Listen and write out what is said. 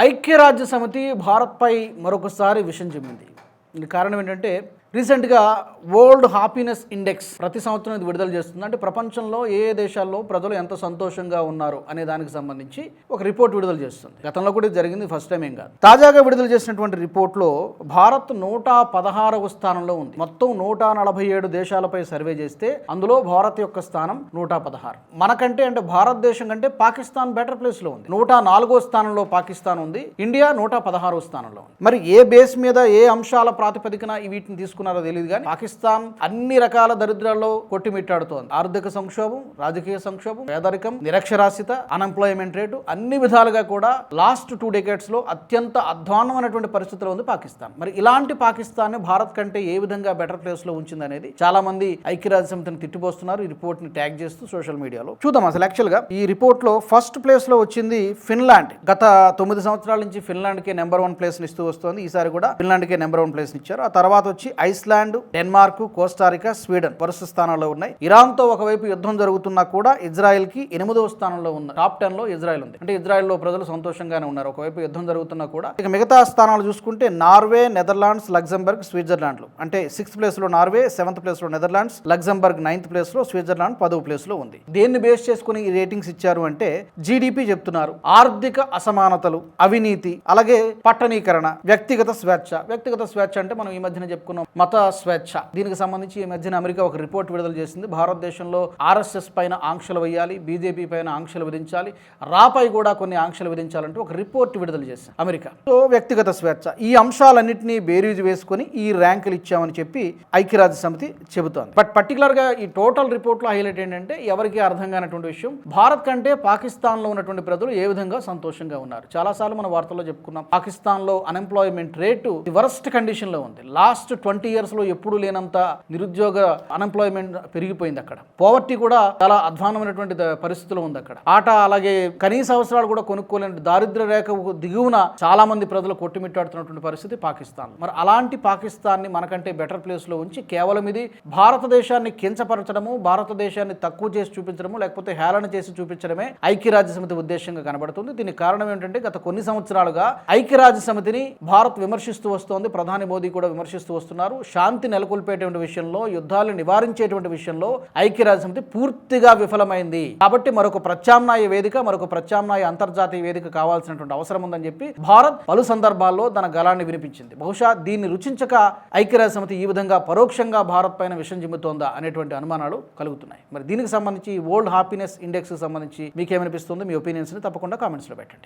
ఐక్యరాజ్య సమితి భారత్పై మరొకసారి విషం చిమ్మింది. దీనికి కారణం ఏంటంటే రీసెంట్గా వరల్డ్ హ్యాపీనెస్ ఇండెక్స్ ప్రతి సంవత్సరం ఇది విడుదల చేస్తుంది. అంటే ప్రపంచంలో ఏ దేశాల్లో ప్రజలు ఎంత సంతోషంగా ఉన్నారు అనే దానికి సంబంధించి ఒక రిపోర్ట్ విడుదల చేస్తుంది. గతంలో కూడా ఇది జరిగింది, ఫస్ట్ టైం ఏం కాదు. తాజాగా విడుదల చేసినటువంటి రిపోర్ట్లో భారత్ 116వ స్థానంలో ఉంది. మొత్తం 147 దేశాలపై సర్వే చేస్తే అందులో భారత్ యొక్క స్థానం 116. మనకంటే అంటే భారతదేశం కంటే పాకిస్తాన్ బెటర్ ప్లేస్లో ఉంది. 104వ స్థానంలో పాకిస్తాన్ ఉంది. ఇండియా 116వ స్థానంలో ఉంది. మరి ఏ బేస్ మీద ఏ అంశాల ప్రాతిపదికన వీటిని తీసుకున్నారో తెలియదు కానీ పాకిస్తాన్ అన్ని రకాల దరిద్రాల్లో కొట్టిమిట్టాడుతోంది. ఆర్థిక సంక్షోభం, రాజకీయ సంక్షోభం, పేదరికం, నిరక్షరాస్యత, అన్ఎంప్లాయ్మెంట్ రేటు అన్ని విధాలుగా కూడా లాస్ట్ 2 decades లో అత్యంత అధ్వాన్నమైనటువంటి పరిస్థితిలో ఉంది పాకిస్తాన్. మరి ఇలాంటి పాకిస్తాన్ భారత్ కంటే ఏ విధంగా బెటర్ ప్లేస్ లో ఉంచింది అనేది చాలా మంది ఐక్యరాజ్య సమితిని తిట్టిపోస్తున్నారు. ఈ రిపోర్ట్ ని ట్యాగ్ చేస్తూ సోషల్ మీడియాలో చూద్దాం. అసలు యాక్చువల్ గా ఈ రిపోర్ట్ లో ఫస్ట్ ప్లేస్ లో వచ్చింది ఫిన్లాండ్. గత 9 సంవత్సరాల నుంచి ఫిన్లాండ్ కి నెంబర్ 1 ప్లేస్ ని ఇస్తూ వస్తుంది. ఈసారి కూడా ఫిన్లాండ్ కి నెంబర్ 1 ప్లేస్ ని ఇచ్చారు. ఆ తర్వాత వచ్చి ఐస్లాండ్, డెన్మార్క్, కోస్టారికా, స్వీడన్ వరుస స్థానాల్లో ఉన్నాయి. ఇరాన్తో ఒకవైపు యుద్ధం జరుగుతున్నా కూడా ఇజ్రాయెల్ కి 8వ స్థానంలో ఉంది. టాప్ 10 లో ఇజ్రాయెల్ ఉంది. అంటే ఇజ్రాయెల్లో ప్రజలు సంతోషంగానే ఉన్నారు ఒకవైపు యుద్ధం జరుగుతున్నా కూడా. ఇక మిగతా స్థానాలు చూసుకుంటే నార్వే, నెదర్లాండ్స్, లగ్జంబర్గ్, స్విట్జర్లాండ్లు. అంటే 6th ప్లేస్ లో నార్వే, 7th ప్లేస్ లో నెదర్లాండ్స్, లగ్జంబర్గ్ 9th ప్లేస్ లో, స్విట్జర్లాండ్ 10వ ప్లేస్ లో ఉంది. దేన్ని బేస్ చేసుకుని ఈ రేటింగ్స్ ఇచ్చారు అంటే జీడిపి చెప్తున్నారు, ఆర్థిక అసమానతలు, అవినీతి, అలాగే పట్టణీకరణ, వ్యక్తిగత స్వేచ్ఛ. వ్యక్తిగత స్వేచ్ఛ అంటే మనం ఈ మధ్యన చెప్పుకున్నాం మత స్వేచ్ఛ. దీనికి సంబంధించి ఈ మధ్యన అమెరికా ఒక రిపోర్ట్ విడుదల చేసింది. భారతదేశంలో ఆర్ఎస్ఎస్ పైన ఆంక్షలు వేయాలి, బీజేపీ పైన ఆంక్షలు విధించాలి, రాపై కూడా కొన్ని ఆంక్షలు విధించాలంటూ ఒక రిపోర్ట్ విడుదల చేసింది అమెరికా. సో వ్యక్తిగత స్వేచ్ఛ, ఈ అంశాలన్నింటినీ బేరీజు వేసుకొని ఈ ర్యాంకులు ఇచ్చామని చెప్పి ఐక్యరాజ్య సమితి చెబుతోంది. బట్ పర్టికులర్ గా ఈ టోటల్ రిపోర్ట్ లో హైలైట్ ఏంటంటే ఎవరికి అర్థం కానటువంటి విషయం, భారత్ కంటే పాకిస్తాన్ లో ఉన్నటువంటి ప్రజలు ఏ విధంగా సంతోషంగా ఉన్నారు. చాలాసార్లు మన వార్తల్లో చెప్పుకున్నాం, పాకిస్తాన్ లో అన్ఎంప్లాయ్మెంట్ రేటు వరస్ట్ కండిషన్ లో ఉంది. లాస్ట్ 20 years లో ఎప్పుడు లేనంత నిరుద్యోగ అన్ఎంప్లాయ్మెంట్ పెరిగిపోయింది. అక్కడ పోవర్టీ కూడా చాలా అధ్వానమైనటువంటి పరిస్థితిలో ఉంది అక్కడ. అలాగే కనీస అవసరాలు కూడా కొనుక్కోలేని దారిద్ర్య రేఖ దిగువన చాలా మంది ప్రజలు కొట్టుమిట్టాడుతున్నటువంటి పరిస్థితి పాకిస్తాన్. మరి అలాంటి పాకిస్తాన్ ని మనకంటే బెటర్ ప్లేస్ లో ఉంచి కేవలం ఇది భారతదేశాన్ని కించపరచడము, భారతదేశాన్ని తక్కువ చేసి చూపించడము, లేకపోతే హేళన చేసి చూపించడమే ఐక్యరాజ్య సమితి ఉద్దేశంగా కనబడుతుంది. దీనికి కారణం ఏంటంటే గత కొన్ని సంవత్సరాలుగా ఐక్యరాజ్య సమితిని భారత్ విమర్శిస్తూ వస్తోంది. ప్రధాని మోదీ కూడా విమర్శిస్తూ వస్తున్నారు. శాంతి నెలకొల్పేటువంటి విషయంలో, యుద్ధాలను నివారించేటువంటి విషయంలో ఐక్యరాజ్య సమితి పూర్తిగా విఫలమైంది. కాబట్టి మరొక ప్రత్యామ్నాయ వేదిక, మరొక ప్రత్యామ్నాయ అంతర్జాతీయ వేదిక కావాల్సినటువంటి అవసరం ఉందని చెప్పి భారత్ పలు సందర్భాల్లో తన గళాన్ని వినిపించింది. బహుశా దీన్ని రుచించక ఐక్యరాజ్య సమితి ఈ విధంగా పరోక్షంగా భారత్ పైన విషం జిమ్ముతోందా అనేటువంటి అనుమానాలు కలుగుతున్నాయి. మరి దీనికి సంబంధించి వరల్డ్ హ్యాపీనెస్ ఇండెక్స్ సంబంధించి మీకేమనిపిస్తుంది? మీ ఒపీనియన్స్ ని తప్పకుండా కామెంట్స్ లో పెట్టండి.